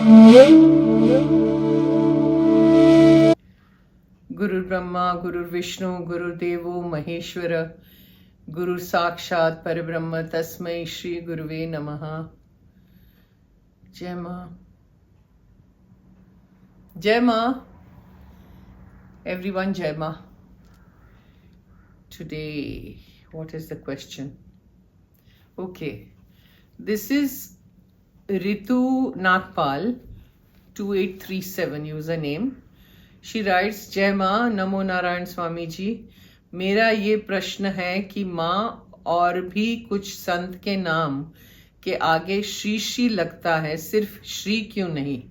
गुरु ब्रह्मा गुरुर्विष्णु गुरुदेवो महेश्वर गुरु साक्षात परब्रह्म तस्मै श्री गुरुवे नमः। जय माँ, जय माँ, everyone, जय माँ। Today, what is the question? Okay, this is Ritu Nagpal 2837 username. She writes, जय माँ, नमो नारायण स्वामी जी। मेरा ये प्रश्न है कि माँ और भी कुछ संत के नाम के आगे श्री श्री लगता है, सिर्फ श्री क्यों नहीं?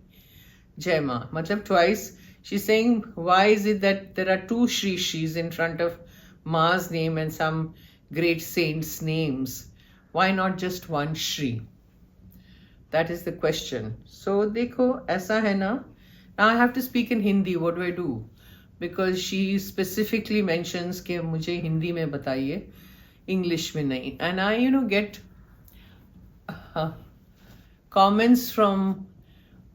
जय माँ, मतलब twice she's saying, why is it that there are two Shri Shris in front of Ma's name and some great saints' names? Why not just one Shri? That is the question. So देखो, ऐसा है ना, now I have to speak in Hindi. What do I do? Because she specifically mentions कि मुझे हिंदी में बताइए, English में नहीं. And I get comments from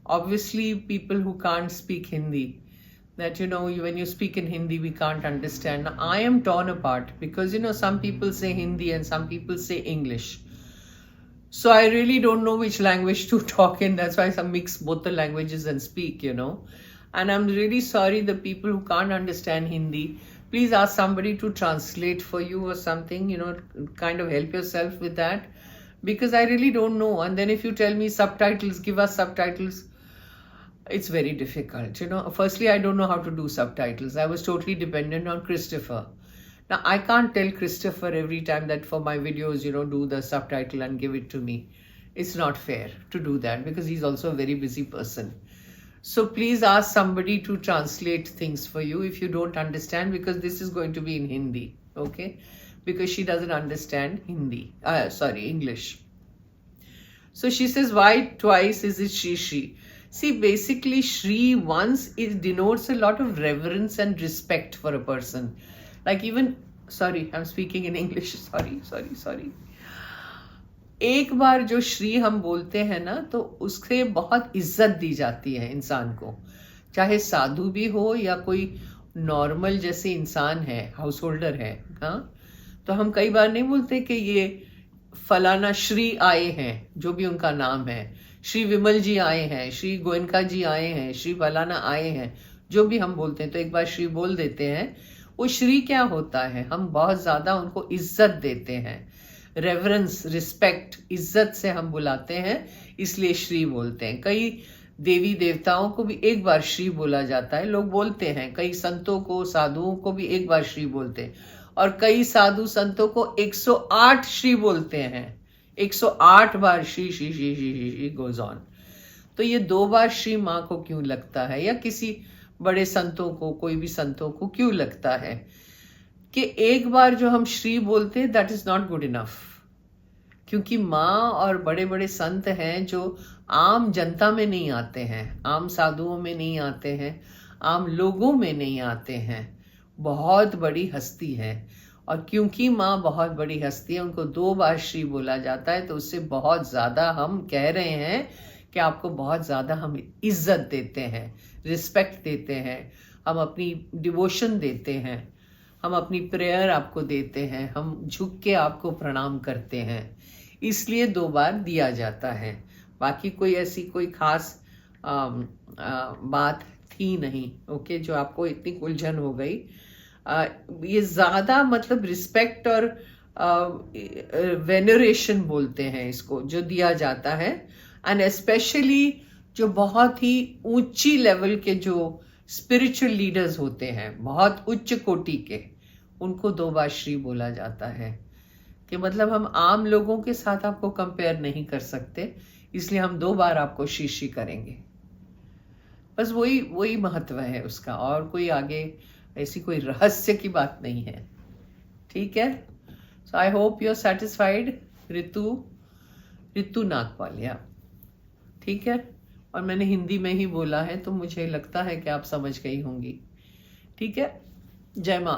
obviously people who can't speak Hindi, that when you speak in Hindi we can't understand. Now, I am torn apart because some people say Hindi and some people say English. So I really don't know which language to talk in. That's why I mix both the languages and speak, And I'm really sorry, the people who can't understand Hindi, please ask somebody to translate for you or something, kind of help yourself with that. Because I really don't know. And then if you tell me subtitles, give us subtitles, it's very difficult. Firstly, I don't know how to do subtitles. I was totally dependent on Christopher. Now, I can't tell Christopher every time that for my videos, do the subtitle and give it to me. It's not fair to do that because he's also a very busy person. So please ask somebody to translate things for you if you don't understand, because this is going to be in Hindi, okay? Because she doesn't understand English. So she says, why twice is it Shri Shri? See, basically Shri once, it denotes a lot of reverence and respect for a person. Like even, sorry, I'm speaking in English, sorry. एक बार जो श्री हम बोलते हैं ना, तो उससे बहुत इज्जत दी जाती है इंसान को, चाहे साधु भी हो या कोई नॉर्मल जैसे इंसान है, हाउस होल्डर है। हाँ, तो हम कई बार नहीं बोलते कि ये फलाना श्री आए हैं, जो भी उनका नाम है, श्री विमल जी आए हैं, श्री गोयनका जी आए हैं, श्री फलाना आए हैं, जो भी हम बोलते हैं तो एक बार श्री बोल देते हैं। वो श्री क्या होता है? हम बहुत ज्यादा उनको इज्जत देते हैं, रेवरेंस, रिस्पेक्ट, इज्जत से हम बुलाते हैं, इसलिए श्री बोलते हैं। कई देवी देवताओं को भी एक बार श्री बोला जाता है, लोग बोलते हैं। कई संतों को, साधुओं को भी एक बार श्री बोलते हैं, और कई साधु संतों को 108 श्री बोलते हैं। 108 बार श्री श्री श्री श्री श्री गोज ऑन। तो ये 2 बार श्री माँ को क्यों लगता है, या किसी बड़े संतों को, कोई भी संतों को क्यों लगता है कि एक बार जो हम श्री बोलते हैं, that is not good enough? क्योंकि माँ और बड़े बड़े संत हैं जो आम जनता में नहीं आते हैं, आम साधुओं में नहीं आते हैं, आम लोगों में नहीं आते हैं, बहुत बड़ी हस्ती है। और क्योंकि माँ बहुत बड़ी हस्ती है, उनको 2 बार श्री बोला जाता है, तो उससे बहुत ज्यादा हम कह रहे हैं कि आपको बहुत ज्यादा हम इज्जत देते हैं, रिस्पेक्ट देते हैं, हम अपनी डिवोशन देते हैं, हम अपनी प्रेयर आपको देते हैं, हम झुक के आपको प्रणाम करते हैं, इसलिए 2 बार दिया जाता है। बाकी कोई ऐसी कोई खास बात थी नहीं, ओके, जो आपको इतनी उलझन हो गई। ये ज्यादा मतलब रिस्पेक्ट और वेनरेशन बोलते हैं इसको, जो दिया जाता है। एंड स्पेशली जो बहुत ही ऊंची लेवल के जो स्पिरिचुअल लीडर्स होते हैं, बहुत उच्च कोटि के, उनको 2 बार श्री बोला जाता है। कि मतलब हम आम लोगों के साथ आपको कंपेयर नहीं कर सकते, इसलिए हम 2 बार आपको श्री श्री करेंगे। बस वही महत्व है उसका, और कोई आगे ऐसी कोई रहस्य की बात नहीं है। ठीक है, so I hope you are satisfied Ritu Nagpal, या ठीक है। और मैंने हिंदी में ही बोला है, तो मुझे लगता है कि आप समझ गई होंगी। ठीक है, जय माँ।